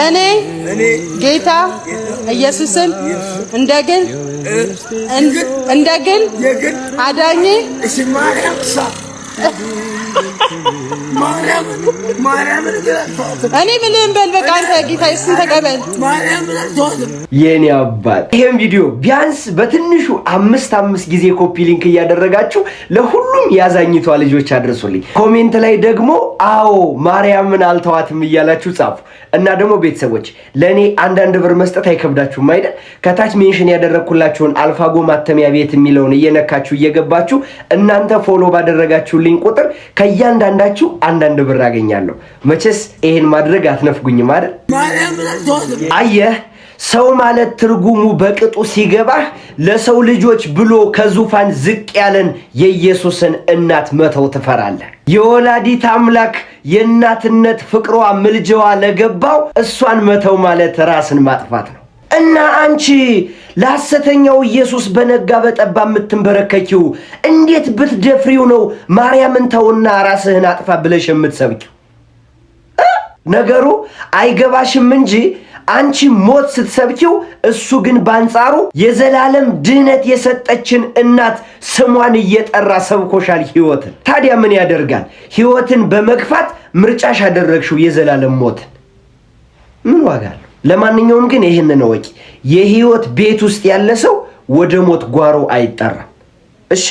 እኔ ጌታ ኢየሱስን እንደግል አዳኜ እኔ ምንም በል በቃ አንተ ጌታ ኢየሱስን ተቀበል። የኔ አባት ይሄን ቪዲዮ ቢያንስ በትንሹ 5 ጊዜ ኮፒ ሊንክ እያደረጋችሁ ለሁሉም ያዛኝቷ ልጆች አድርሱልኝ። ኮሜንት ላይ ደግሞ አዎ ማርያምን አልተዋትም እያላችሁ ጻፉ። እና ደግሞ ቤተሰቦች ለኔ አንዳንድ ብር መስጠት አይከብዳችሁም አይደል? ከታች ሜንሽን ያደረኩላችሁን አልፋጎ ማተሚያ ቤት የሚለውን እየነካችሁ እየገባችሁ እናንተ ፎሎ ባደረጋችሁልኝ ቁጥር ከእያንዳንዳችሁ አንዳንድ ብር አገኛለሁ። መቼስ ይሄን ማድረግ አትነፍጉኝም አይደል? አየህ ሰው ማለት ትርጉሙ በቅጡ ሲገባህ ለሰው ልጆች ብሎ ከዙፋን ዝቅ ያለን የኢየሱስን እናት መተው ትፈራለህ። የወላዲት አምላክ የእናትነት ፍቅሯ ምልጃዋ ለገባው እሷን መተው ማለት ራስን ማጥፋት ነው። እና አንቺ ለሐሰተኛው ኢየሱስ በነጋ በጠባ የምትንበረከኪው እንዴት ብትደፍሪው ነው ማርያምን ተውና ራስህን አጥፋ ብለሽ የምትሰብኪው? ነገሩ አይገባሽም እንጂ አንቺ ሞት ስትሰብኪው እሱ ግን ባንጻሩ የዘላለም ድህነት የሰጠችን እናት ስሟን እየጠራ ሰብኮሻል ሕይወትን። ታዲያ ምን ያደርጋል? ሕይወትን በመግፋት ምርጫሽ አደረግሽው የዘላለም ሞትን። ምን ዋጋ አለው? ለማንኛውም ግን ይሄንን ወቂ የሕይወት ቤት ውስጥ ያለ ሰው ወደ ሞት ጓሮ አይጠራም። እሺ